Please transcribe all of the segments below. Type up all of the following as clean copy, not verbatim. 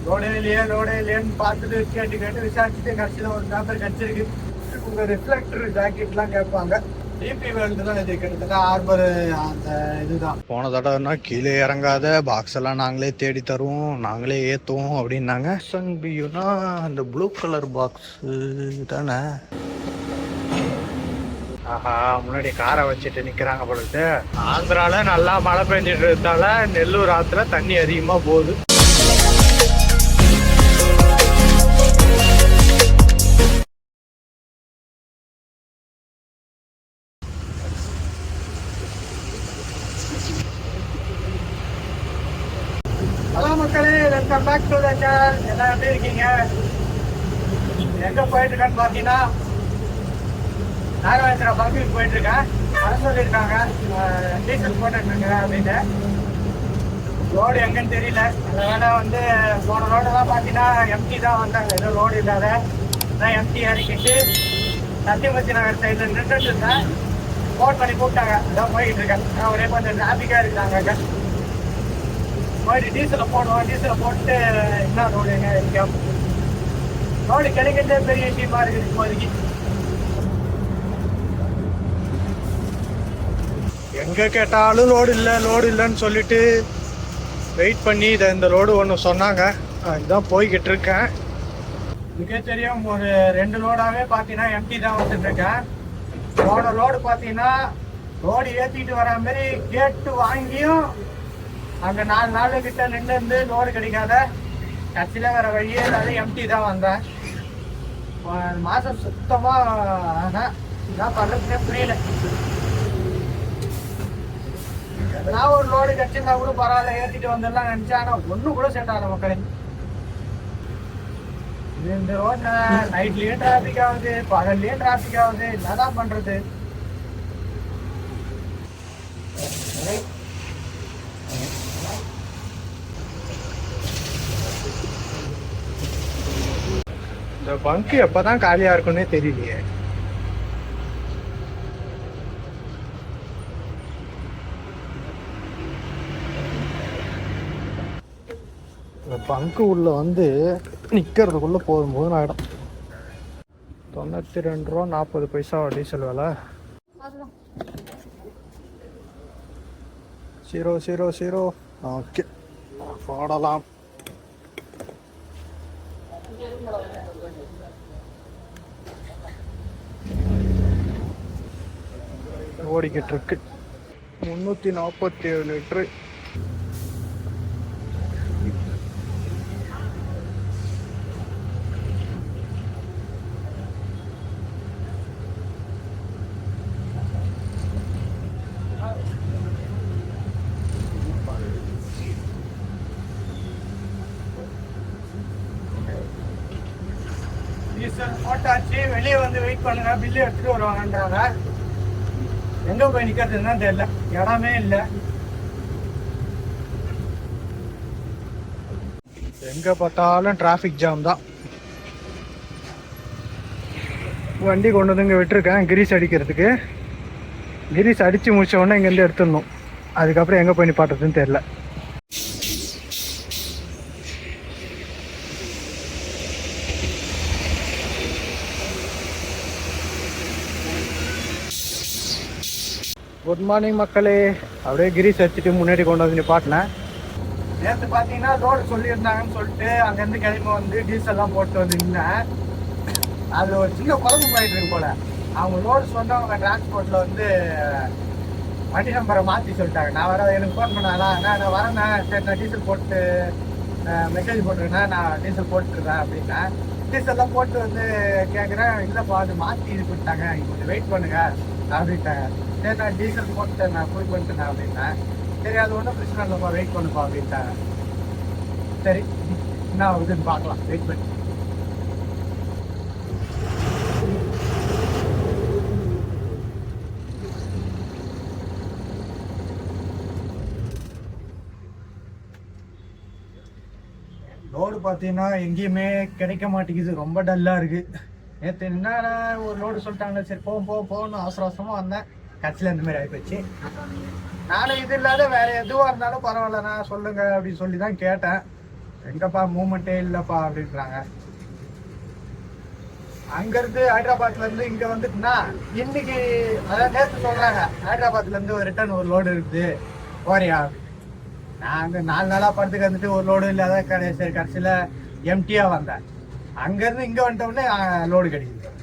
லோடே இல்லையேன்னு பார்த்துட்டு கேட்டு விசாரிச்சுட்டு கடைசியில் ஒரு பேப்பர் கிடச்சிருக்கு. உங்கள் ரிஃப்ளெக்டர் ஜாக்கெட்லாம் கேட்பாங்க. டிபி வேர்ல்டு தான் இது, கிட்டத்தட்ட ஹார்பர் அந்த இதுதான். போன தடவைனா கீழே இறங்காத பாக்ஸ் எல்லாம் நாங்களே தேடி தருவோம், நாங்களே ஏற்றுவோம் அப்படின்னாங்க. SNBUனா அந்த ப்ளூ கலர் பாக்ஸ் தானே. ஆஹா, முன்னாடி காரை வச்சுட்டு நிற்கிறாங்க பொழுது. ஆந்திரால நல்லா மழை பெஞ்சிட்டு இருந்தால நெல்லூர் ஆற்றுல தண்ணி அதிகமாக போகுது. ஹலோ மக்களே, welcome back to the channel. எல்லாம் எப்படி இருக்கீங்க? எங்கே போயிட்டு இருக்கேன்னு பார்த்தீங்கன்னா நாகவேந்திரா பங்குக்கு போயிட்டு இருக்கேன். வர சொல்லியிருக்காங்க, டீசல் போட்டுருக்கேங்க அப்படின்னு. ரோடு எங்கன்னு தெரியல. அதனால வந்து போன ரோடெல்லாம் பார்த்தீங்கன்னா எம்டி தான் வந்தாங்க, ஏதோ ரோடு இல்லாத நான் எம்டி இறக்கிட்டு சத்தியமூர்த்தி நகர் சைடில் நின்றுட்டு இருந்தேன். ஃபோன் பண்ணி கூப்பிட்டாங்க, அதான் போயிட்டு இருக்கேன். ஒரே கொஞ்சம் டிராஃபிக்காக இருக்கிறாங்க. போயிட்டு டீசலை போடுவோம். டீசலை போட்டு என்ன ரோடு எங்க இருக்கோம், ரோடு கிடைக்கிறதே பெரிய விஷயமா இருக்குது இப்போதைக்கு. எங்க கேட்டாலும் லோடு இல்லைன்னு சொல்லிட்டு வெயிட் பண்ணி இந்த ரோடு ஒன்று சொன்னாங்க. இதுதான் போய்கிட்டு இருக்கேன். இதுக்கே தெரியும், ஒரு 2 லோடாவே பார்த்தீங்கன்னா எம்டி தான் வந்துட்டு இருக்கேன். போன லோடு பார்த்தீங்கன்னா ரோடு ஏற்றிட்டு வர மாதிரி கேட்டு வாங்கியும் அங்கே 4 நாள் கிட்ட நின்று லோடு கிடைக்காத கட்சியில் வேற வழியே இல்லாத எம்டி தான் வந்தேன். மாதம் சுத்தமாக இதான் பண்ணுறதுனே புரியல. நான் ஒரு லோடு கட்சிருந்தா கூட பரவாயில்ல, ஏற்றிட்டு வந்துடலாம் நினச்சேன். ஆனால் ஒன்றும் கூட செட் ஆகல மக்களே. இந்த ரோட்டில் நைட்லேயும் டிராஃபிக் ஆகுது, பகல்லையும் டிராஃபிக் ஆகுது. என்னதான் பண்ணுறது? இந்த பங்கு எப்பதான் காலியா இருக்குன்னே தெரியலையே. இந்த பங்கு உள்ள வந்து நிக்கிறதுக்குள்ள போதும் ஆயிடும். 92 ரூபா 40 பைசா டீசல் விலை. 000. ஓகே, போடலாம். ஓடிக்கிட்டு இருக்கு 347 லிட்டரு. டீசல் போட்டாச்சு. வெளியே வந்து வெயிட் பண்ணுங்க, பில்லு எடுத்துட்டு வருவாங்கன்றாங்க. எங்க போய் நிக்கிறதுன்னு தெரியல, இடமே இல்லை. எங்க பார்த்தாலும் டிராஃபிக் ஜாம் தான். வண்டி கொண்டு வந்து இங்கே விட்டுருக்கேன் கிரீஸ் அடிக்கிறதுக்கு. கிரீஸ் அடிச்சு முடிச்ச உடனே இங்கேருந்து எடுத்துடணும். அதுக்கப்புறம் எங்கே போய் நிப்பாட்டுறதுன்னு தெரியல. குட் மார்னிங் மக்களே. அப்படியே கிரீஸ் அடிச்சுட்டு முன்னாடி கொண்டு வந்து நிப்பாட்டினேன். நேற்று பார்த்தீங்கன்னா ரோடு சொல்லியிருந்தாங்கன்னு சொல்லிட்டு அங்கேருந்து கிளம்பி வந்து டீசல்லாம் போட்டு வந்து நின்னேன். அது ஒரு சின்ன குழம்பு போயிட்டு இருக்கு போல. அவங்க ரோடு சொன்னவங்க டிரான்ஸ்போர்ட்டில் வந்து வண்டி நம்பரை மாற்றி சொல்லிட்டாங்க. நான் வர எனக்கு ஃபோன் பண்ணாங்களா, நான் வரேண்ணா, சரி நான் டீசல் போட்டு மெசேஜ் போட்டுருக்கேன், நான் டீசல் போட்டுருக்கேன் அப்படின்னா. டீசல்லாம் போட்டு வந்து கேட்குறேன், இல்லைப்பா அது மாற்றி இது பண்ணிட்டாங்க, கொஞ்சம் வெயிட் பண்ணுங்க அப்படின்ட்டாங்க. சரி நான் டீசல் போட்டு நான் ஃபுல் பண்ணிட்டேன் அப்படின்னா. சரி அது ஒன்றும் பிரச்சனை இல்லைப்பா, வெயிட் பண்ணுப்பா அப்படின்ட்டாங்க. சரி என்ன ஆகுதுன்னு பார்க்கலாம், வெயிட் பண்ணி. லோடு பார்த்தீங்கன்னா எங்கேயுமே கிடைக்க மாட்டேங்குது, ரொம்ப டல்லாக இருக்குது. நேற்று என்னன்னா ஒரு லோடு சொல்லிட்டாங்க, சரி போகணும் அவசர அவசரமாக வந்தேன். கட்சியில் இந்த மாதிரி ஆகிப்போச்சு. நானும் இது இல்லாத வேறு எதுவாக இருந்தாலும் பரவாயில்லண்ணா சொல்லுங்கள் அப்படின்னு சொல்லி தான் கேட்டேன். எங்கப்பா மூமெண்ட்டே இல்லப்பா அப்படின்றாங்க. அங்கிருந்து ஹைதராபாத்ல இருந்து இங்க வந்துட்டுனா இன்னைக்கு அதாவது நேற்று சொல்றாங்க ஹைதராபாத்ல இருந்து ஒரு ரிட்டர்ன் ஒரு லோடு இருக்குது போறியா. நாங்க 4 நாளா படத்துக்கு வந்துட்டு ஒரு லோடு இல்லாத சரி கடைசியில எம்டியா வந்தேன். அங்க இருந்து இங்க வந்துட்டோடனே லோடு கிடைக்குது.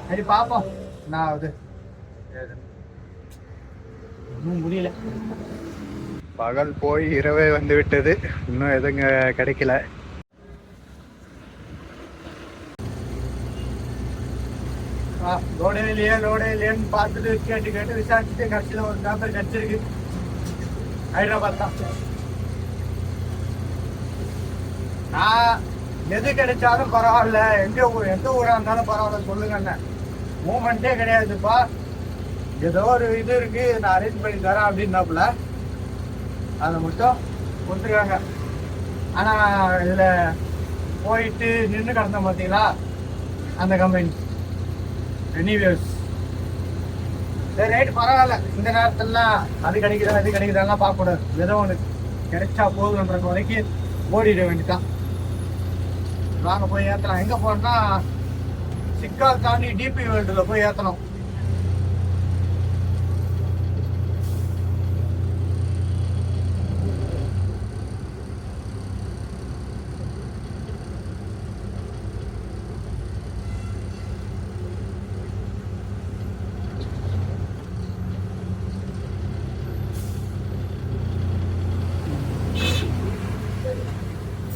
சரி பாப்போம் நான் அது இன்னும் முடியல. பகல் போய் இரவே வந்து விட்டது, இன்னும் எதுங்க கிடைக்கல. லோடே இல்லையேன்னு பார்த்துட்டு கேட்டு விசாரிச்சுட்டு கடைசியில் ஒரு பேப்பர் கிடைச்சிருக்கு. ஹைதராபாத் தான். நான் எது கிடைச்சாலும் பரவாயில்ல, எந்த ஊரா இருந்தாலும் பரவாயில்ல சொல்லுங்க அண்ணன், மூமெண்ட்டே கிடையாதுப்பா, ஏதோ ஒரு இது இருக்கு நான் அரேஞ்ச் பண்ணி தரேன் அப்படின்னாப்புல அதை மட்டும் கொடுத்துருக்காங்க. ஆனா இதுல போயிட்டு நின்று கிடந்தோம் பார்த்தீங்களா அந்த கம்பெனி. எனிவேஸ் சரி ரைட் பரவாயில்ல. இந்த நேரத்துலலாம் அது கிடைக்குதாலாம் பார்க்கக்கூடாது. ஏதோ ஒன்று கிடைச்சா போதுன்ற வரைக்கும் ஓடிட வேண்டியதான். வாங்க போய் ஏற்றலாம். எங்கே போனோம்னா சிக்கால் தாண்டி டிபி வேர்ல்டில் போய் ஏற்றணும்.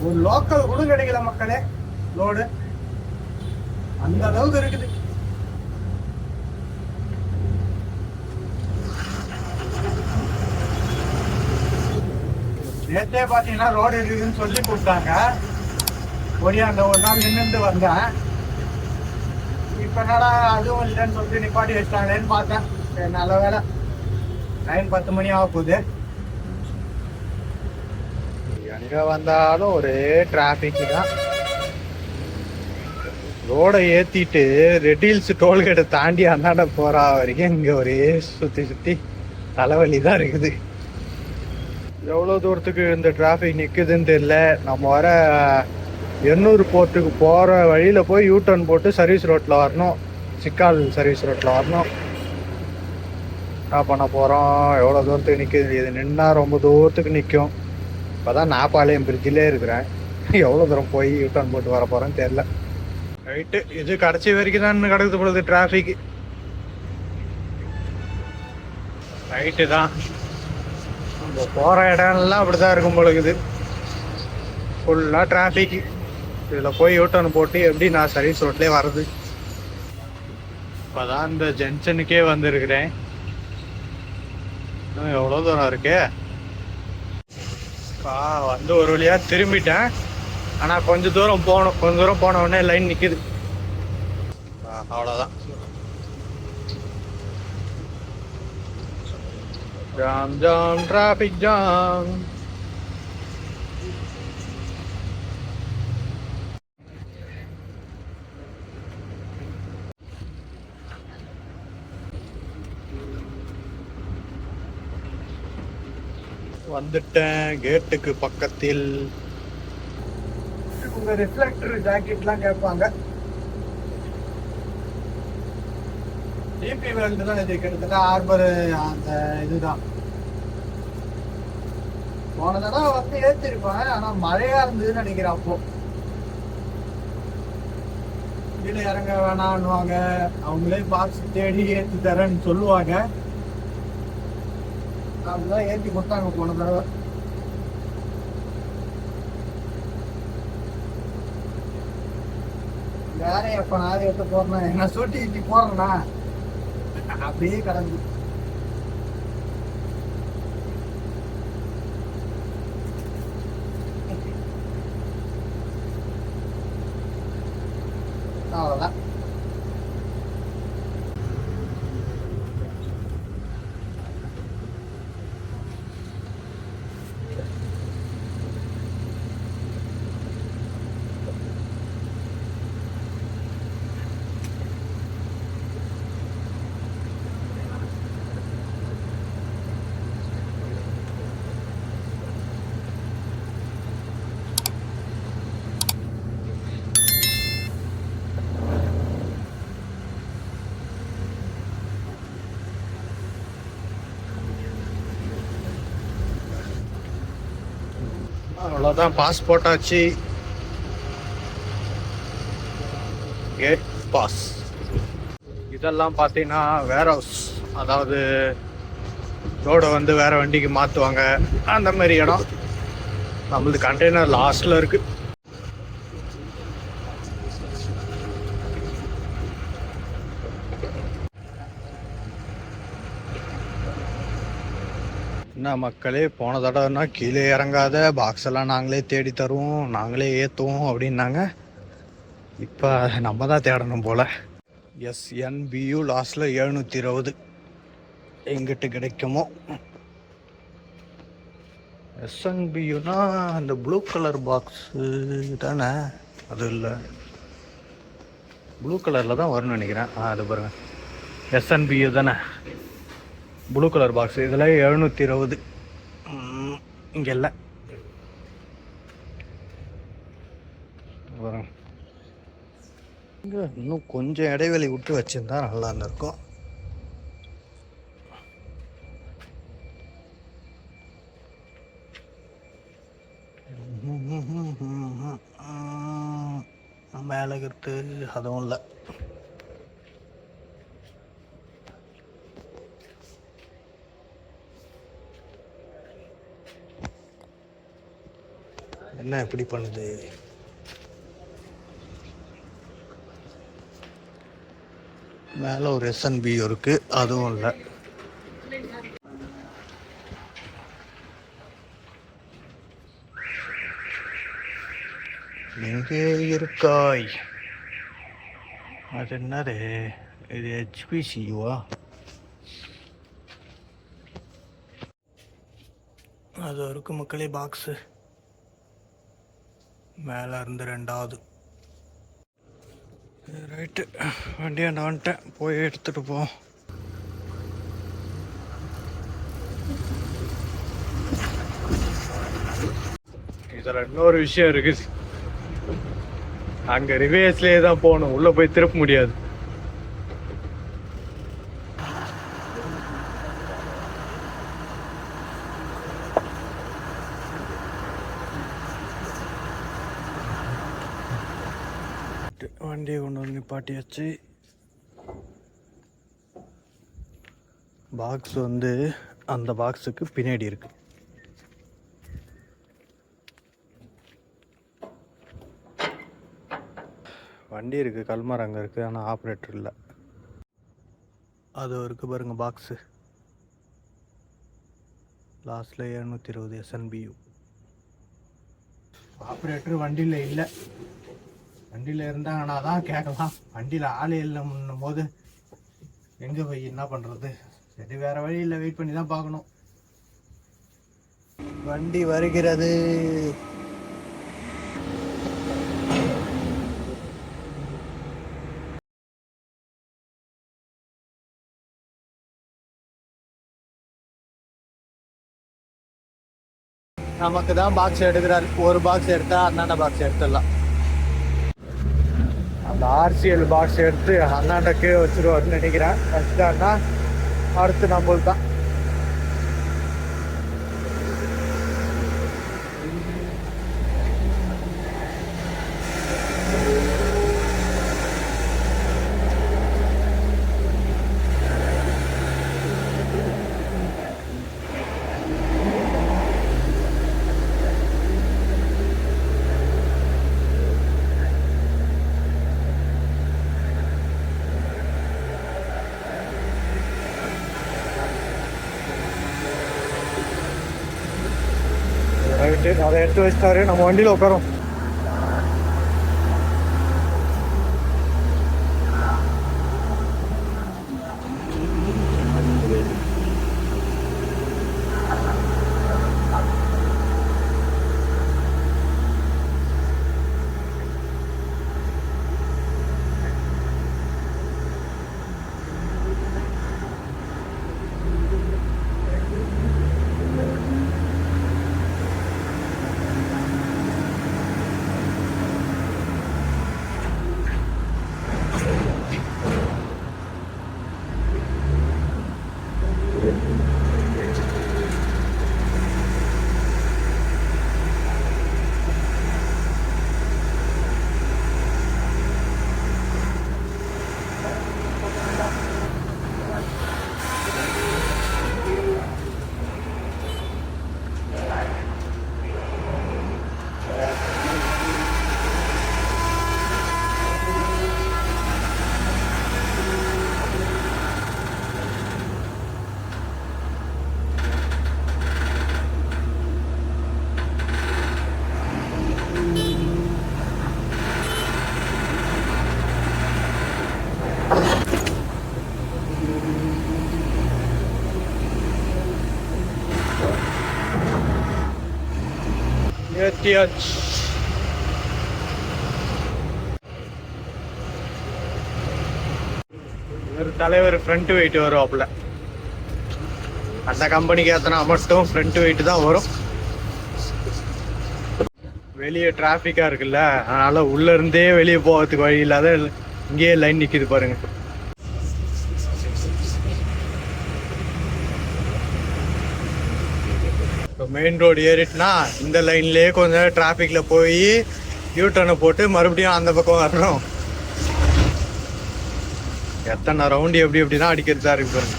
ஒரு லோக்கல் கூட கிடைக்கல மக்களே, லோடு அந்த அளவுக்கு இருக்குது. நேற்றே பார்த்தீங்கன்னா ரோடு இருக்குதுன்னு சொல்லி கொடுத்தாங்க. ஒடியாண்ட ஒரு நாள் நின்று வந்தேன். இப்ப என்னடா அதுவும் இல்லைன்னு சொல்லிட்டு நிப்பாட்டி வச்சிட்டாங்களேன்னு பார்த்தேன். சரி நல்ல வேலை, 9-10 மணி ஆக போகுது. எங்க வந்தாலும் ஒரே டிராபிக் தான். ரோடை ஏத்திட்டு ரெட்டில்ஸ் டோல்கேட்டை தாண்டி அந்தாண்ட போறா வரைக்கும் இங்க ஒரே சுத்தி தலைவலி தான் இருக்குது. எவ்வளவு தூரத்துக்கு இந்த டிராபிக் நிக்குதுன்னு தெரியல. நம்ம வர எண்ணூர் போர்ட்டுக்கு போற வழியில போய் யூ டர்ன் போட்டு சர்வீஸ் ரோட்ல வரணும், சிக்கால் சர்வீஸ் ரோட்ல வரணும். என்ன பண்ண போறோம், எவ்வளவு தூரத்துக்கு நிக்குது. இது நின்னா ரொம்ப தூரத்துக்கு நிக்கும். இப்பதான் நாப்பாளையம் பிரிட்ஜிலே இருக்கிறேன். எவ்வளோ தூரம் போய் யூட்டர்ன் போட்டு வர போகிறேன்னு தெரில. ரைட்டு, இது கடைசி வரைக்கும் தான் கிடக்குது பொழுது டிராஃபிக். ரைட்டு தான், நம்ம போகிற இடம்லாம் அப்படி தான் இருக்கும் பொழுது ஃபுல்லாக டிராஃபிக். இதில் போய் யூட்டர்ன் போட்டு எப்படி நான் சர்வீஸ் ரோட்லேயே வர்றது. இப்போ தான் இந்த ஜங்ஷனுக்கே வந்துருக்கிறேன். இன்னும் எவ்வளோ தூரம் இருக்கு. வந்து ஒரு வழியா திரும்பிட்டேன். ஆனா கொஞ்ச தூரம் போன உடனே லைன் நிக்குது. அவ்வளவுதான். Jam traffic jam. வந்துட்டேன் கேட்டுக்கு பக்கத்தில். உங்க ரிஃப்ளெக்டர் ஜாக்கெட்லாம் கேட்பாங்க. டிபி வேர்ல்டு தான் இது, கிட்டத்தட்ட ஹார்பர் அந்த இதுதான். போன தடவை வந்து ஏற்றிருப்பேன், ஆனா மழையா இருந்ததுன்னு நினைக்கிறேன். அப்போ கீழே இறங்க வேணான்னுவாங்க, அவங்களே பாக்ஸ் தேடி ஏற்றி தரேன்னு சொல்லுவாங்க. அப்படிதான் ஏற்றி கொடுத்தாங்க போன தடவை. வேற எப்ப நான் எடுத்து போறேன், என்ன சூட்டி இட்டி போறேன்னா அப்படியே கடந்து. அவ்வளவுதான். அவ்வளோதான், பாஸ் போட்டாச்சு. Gate pass. இதெல்லாம் பார்த்தீங்கன்னா வேர் ஹவுஸ், அதாவது ரோடை வந்து வேற வண்டிக்கு மாற்றுவாங்க அந்த மாதிரி இடம். நம்மளது கண்டெய்னர் லாஸ்ட்ல இருக்கு. என்ன மக்களே, போன தடவைனா கீழே இறங்காத, பாக்ஸ் எல்லாம் நாங்களே தேடி தருவோம், நாங்களே ஏற்றுவோம் அப்படின்னாங்க. இப்போ நம்ம தான் தேடணும் போல். SNBU லாஸ்ட்டில் 720 எங்கிட்ட கிடைக்குமோ. SNBUனா அந்த ப்ளூ கலர் பாக்ஸு தானே? அது இல்லை, ப்ளூ கலரில் தான் வரும்னு நினைக்கிறேன். அது பாருங்கள், SNBU தானே, ப்ளூ கலர் பாக்ஸ். இதில் 720 இங்கே இல்லை. பாருங்க, இங்கே இன்னும் கொஞ்சம் இடைவெளி விட்டு வச்சுருந்தா நல்லா இருந்திருக்கும். மேலே இருக்கிறது அதுவும் இல்லை. என்ன எப்படி பண்ணுது? மேலே ஒரு SNBU இருக்கு, அதுவும் இல்லை. எங்கே இருக்காய்? அது என்னது? இது HPCUவா? அது இருக்கு மக்களே பாக்ஸு, மேலே இருந்து 2வது. ரைட்டு, வண்டியாண்ட வந்துட்டேன், போய் எடுத்துகிட்டு போவோம். இதில் இன்னொரு விஷயம் இருக்குது, அங்கே ரிவேஸ்லேயே தான் போகணும், உள்ளே போய் திருப்ப முடியாது. வண்டியை கொண்டு வந்து நிப்பாட்டியாச்சு. பாக்ஸ் வந்து அந்த பாக்ஸுக்கு பின்னாடி இருக்கு. வண்டி இருக்குது, கல்மார் அங்கே இருக்குது, ஆனால் ஆப்ரேட்டர் இல்லை. அது இருக்குது பாருங்க பாக்ஸு, லாஸ்ட்டில் 720 SNBU. ஆப்ரேட்டர் வண்டியில் இல்லை. வண்டியில் இருந்தாங்கன்னா தான் கேட்கலாம், வண்டியில் ஆளே இல்லைன்னும் போது எங்கே போய் என்ன பண்ணுறது? சரி, வேறு வழி இல்லை, வெயிட் பண்ணி தான் பார்க்கணும். வண்டி வருகிறது. நமக்கு தான் பாக்ஸ் எடுக்கிறாரு. ஒரு பாக்ஸ் எடுத்தா அண்ணாண்ட பாக்ஸ் எடுத்துடலாம். அந்த RCL பாக்ஸ் எடுத்து அண்ணாண்டக்கே வச்சுருவாருன்னு நினைக்கிறேன். வச்சுட்டாருன்னா அடுத்து நம்மளுக்கு தான். அதை எடுத்து வச்சிட்டாரு, நம்ம வண்டியில் உட்காரோம். ஏத்தியாச்சு. ஒரு தலைவர் ஃப்ரண்ட் வெயிட் வருவாப்புல. அந்த கம்பெனிக்கு ஏத்தனா மட்டும் ஃப்ரண்ட் வெயிட் தான் வரும். வெளியே டிராஃபிக்கா இருக்குல்ல, அதனால உள்ள இருந்தே வெளியே போகிறதுக்கு வழி இல்லாத இங்கேயே லைன் நிக்குது பாருங்க. மெயின் ரோடு ஏறிட்டுனா இந்த லைன்லயே கொஞ்சம் டிராஃபிக்ல போய் யூட்டர்னை போட்டு மறுபடியும் அந்த பக்கம் வரணும். எத்தனை ரவுண்டு எப்படி எப்படிதான் அடிக்கிறதா இருக்கு பாருங்க.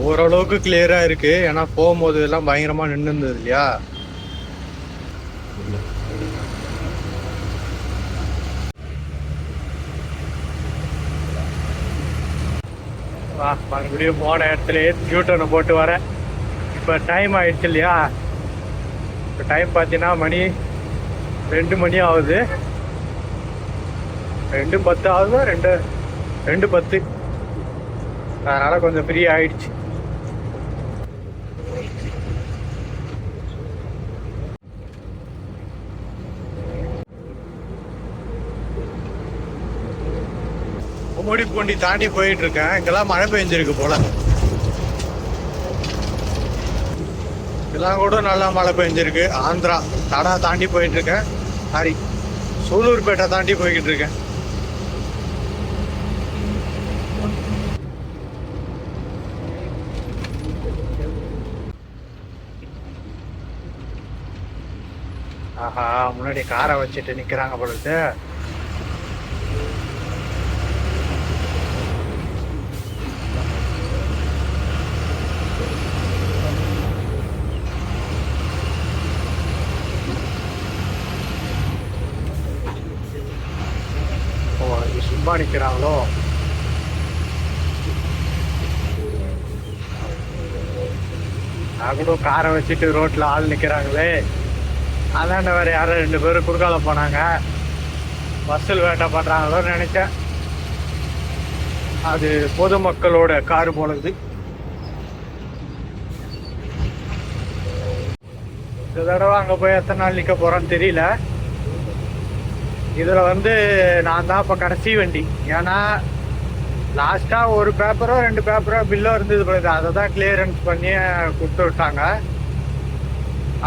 ஓரளவுக்கு கிளியரா இருக்கு, ஏன்னா போகும்போது எல்லாம் பயங்கரமா நின்று இருந்தது இல்லையா. மறுபடியும் போன இடத்துல யூட்டர்னை போட்டு வரேன். இப்போ டைம் ஆயிடுச்சு இல்லையா. இப்போ டைம் பார்த்தீங்கன்னா மணி 2 மணி ஆகுது. 2:10 ஆகுது. 2:10. அதனால கொஞ்சம் ஃப்ரீ ஆயிடுச்சு. கும்மிடிப்பூண்டி தாண்டி போயிட்டு இருக்கேன். இங்கெல்லாம் மழை பெஞ்சிருக்கு போல. இதெல்லாம் கூட நல்லா மழை பெஞ்சிருக்கு. ஆந்திரா தடா தாண்டி போயிட்டு இருக்கேன். சாரி, சூலூர்பேட்டை தாண்டி போய்கிட்டு இருக்கேன். ஆஹா, முன்னாடி காரை வச்சுட்டு நிக்கிறாங்க பொழுது. சும்மா நிக்கிறாங்களோ. அவங்களும் காரை வச்சுட்டு ரோட்ல ஆள் நிக்கிறாங்களே. அதாண்ட வேற யாரும் 2 பேரும் குறுக்கால போனாங்க. பஸ்ஸில் வேட்டை பண்றாங்களோன்னு நினைச்சேன். அது பொதுமக்களோட காரு போலது. இந்த தடவை அங்க போய் எத்தனை நாள் நிக்க போறோன்னு தெரியல. இதுல நான் தான் இப்ப கடைசி வண்டி. ஏன்னா லாஸ்டா ஒரு பேப்பரோ 2 பேப்பரோ பில்லோ இருந்தது போல. அதை தான் கிளியரன்ஸ் பண்ணி கொடுத்து விட்டாங்க.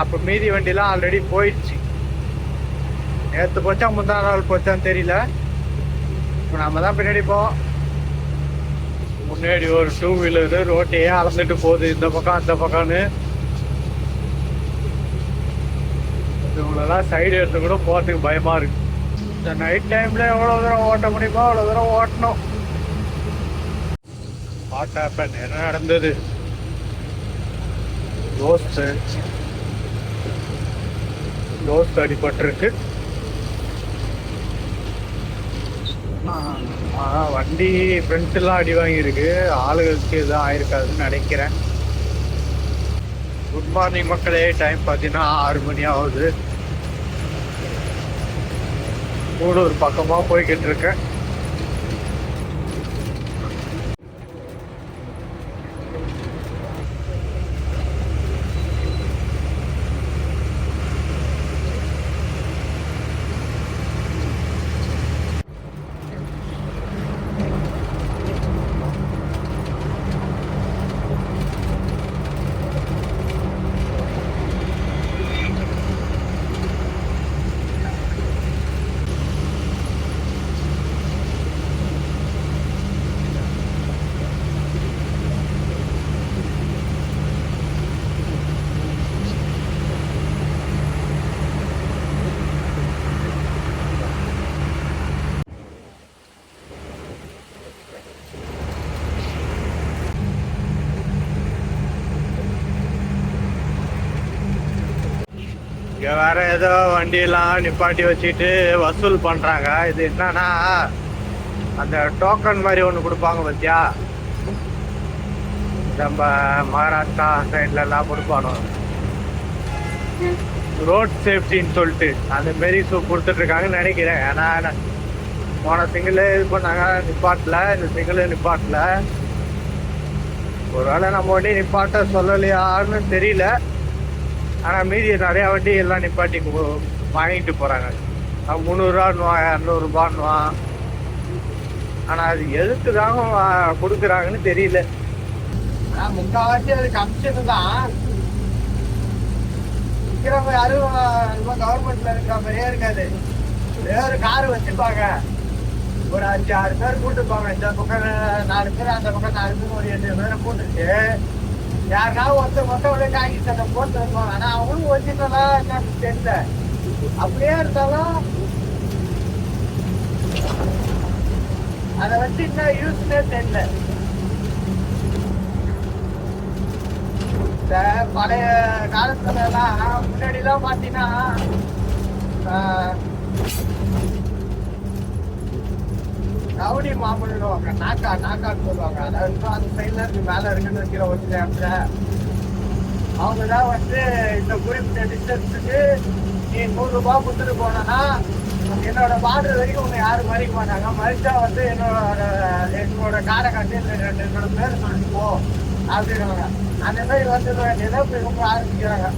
அப்ப மீதி வண்டிலாம் ஆல்ரெடி போயிடுச்சு. நேற்று போச்சா முந்தா நாள் போச்சான்னு தெரியல. இப்போ நம்ம தான் பின்னாடி போவோம். முன்னாடி ஒரு 2 வீலரு ரோட்டையே அளந்துட்டு போகுது, இந்த பக்கம் அந்த பக்கம்னு. இவங்களெல்லாம் சைடு எடுத்து கூட போகிறதுக்கு பயமா இருக்கு. இந்த நைட் டைம்ல எவ்வளோ தூரம் ஓட்ட முடியுமோ அவ்வளோ தூரம் ஓட்டணும். வாட் ஹேப்பன், என்ன நடந்தது? தோஸ்த் அடிபட்டிருக்கு. வண்டி ஃப்ரண்ட்லாம் அடி வாங்கியிருக்கு. ஆளுகளுக்கு எதுவும் ஆயிருக்காதுன்னு நினைக்கிறேன். குட் மார்னிங் மக்களே. டைம் பார்த்தீங்கன்னா 6 மணி ஆகுது. கூடூர் பக்கமா போய்கிட்டு இருக்கேன். இங்கே வேற ஏதோ வண்டியெல்லாம் நிப்பாட்டி வச்சுட்டு வசூல் பண்ணுறாங்க. இது என்னன்னா, அந்த டோக்கன் மாதிரி ஒன்று கொடுப்பாங்க பார்த்தியா, நம்ம மகாராஷ்டிரா சைட்லலாம் கொடுப்பானோ, ரோட் சேஃப்டின்னு சொல்லிட்டு அந்த மாரி கொடுத்துட்ருக்காங்கன்னு நினைக்கிறேன். ஏன்னா போன சிங்கிள் இது பண்ணாங்க நிப்பாட்டில், இந்த சிங்கிள் நிப்பாட்டில். ஒரு வேளை நம்ம வண்டி நிப்பாட்ட சொல்லலையான்னு தெரியல. ஆனால் மீதி நிறையா வண்டி எல்லாம் நிப்பாட்டி வாங்கிட்டு போகிறாங்க. 300ரூவா 200ரூபான்னுவா. ஆனால் அது எதுக்கு தாங்க கொடுக்குறாங்கன்னு தெரியல. ஆனால் முக்கால்வாசி அது கமிஷன் தான். விற்கிறவங்க யாரும் கவர்மெண்ட்ல இருக்கிற மாதிரியே இருக்காது. வேறு காரு வச்சுப்பாங்க, ஒரு 5-6 பேர் கூட்டுப்பாங்க. இந்த பக்கம் 4 பேர், அந்த பக்கம் 4 பேர், ஒரு 8 பேரை கூட்டுட்டு யாருக்காவது ஒருத்தவங்க காய்கறி சட்டை போட்டு வருவாங்க. ஆனா அவங்களும் ஒரிஜினலா என்னன்னு தெரியல. அப்படியே இருந்தாலும் அதை வச்சு என்ன யூஸ்னே தெரியல. இந்த பழைய காலத்துல எல்லாம் முன்னாடி எல்லாம் பாத்தீங்கன்னா ரவுடி மாப்பிள்ளுவாங்க, நாக்கான்னு சொல்லுவாங்க. அதாவது அந்த சைட்ல இருக்கு, மேல இருக்குன்னு வைக்கிற ஒரு சில இடத்துல அவங்கதான் இந்த குறிப்பிட்ட டிஸ்டன்ஸுக்கு நீ 100 ரூபாய் கொடுத்துட்டு போனா என்னோட பார்டர் வரைக்கும் உன்னை யாரும் மறிக்க மாட்டாங்க. மறிச்சா என்னோட காரை கட்டி என்னோட பேர் சொல்லிட்டு போ அப்படின்னுவாங்க. அந்த மாதிரி வேண்டியதை இவங்க ஆரம்பிக்கிறாங்க.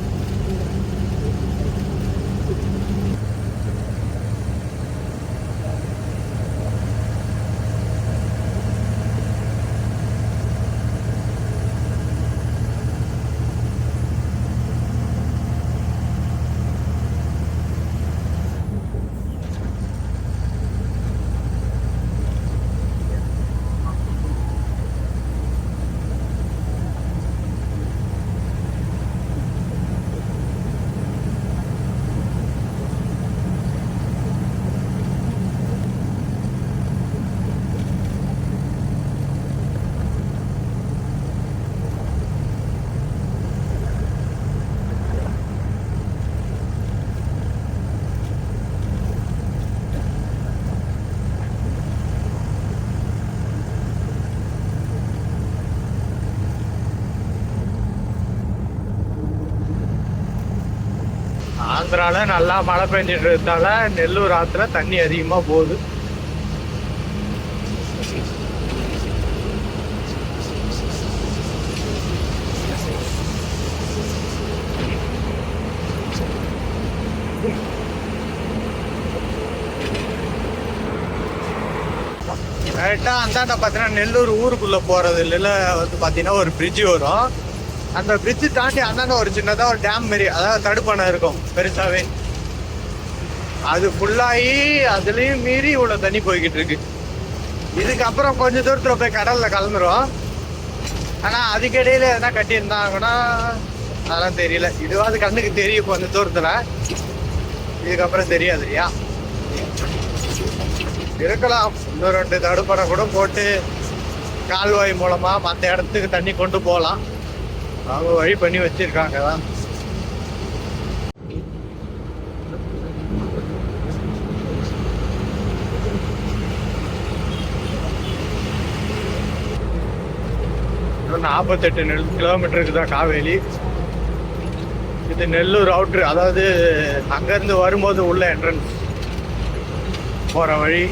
ஆந்திரால நல்லா மழை பெஞ்சிட்டு இருந்தால நெல்லூர் ஆத்துல தண்ணி அதிகமா போகுது. கரெக்டா அந்தாண்ட பாத்தீங்கன்னா நெல்லூர் ஊருக்குள்ள போறது இல்ல பாத்தீங்கன்னா ஒரு பிரிட்ஜ் வரும். அந்த பிரிட்ஜ் தாண்டி அந்தாண்ட ஒரு சின்னதா ஒரு டேம் மாரி, அதாவது தடுப்பணை இருக்கும் பெருசாவே. அது ஃபுல்லாகி அதுலயும் மீறி இவ்வளவு தண்ணி போய்கிட்டு இருக்கு. இதுக்கப்புறம் கொஞ்ச தூரத்துல போய் கடல்ல கலந்துரும். ஆனா அதுக்கிடையில எதனா கட்டியிருந்தாங்கன்னா அதெல்லாம் தெரியல. இதுவாது கண்ணுக்கு தெரியும் கொஞ்ச தூரத்துல, இதுக்கப்புறம் தெரியாது இல்லையா. இருக்கலாம் இன்னும் 2 தடுப்பணை கூட போட்டு கால்வாய் மூலமா மற்ற இடத்துக்கு தண்ணி கொண்டு போகலாம். அவங்க வழி பண்ணி வச்சிருக்காங்க தான். இன்னும் 48 கிலோமீட்டருக்கு தான் காவேரி. இது நெல்லூர் அவுட்ரு, அதாவது அங்கேருந்து வரும்போது உள்ள என்ட்ரன்ஸ் போகிற வழி.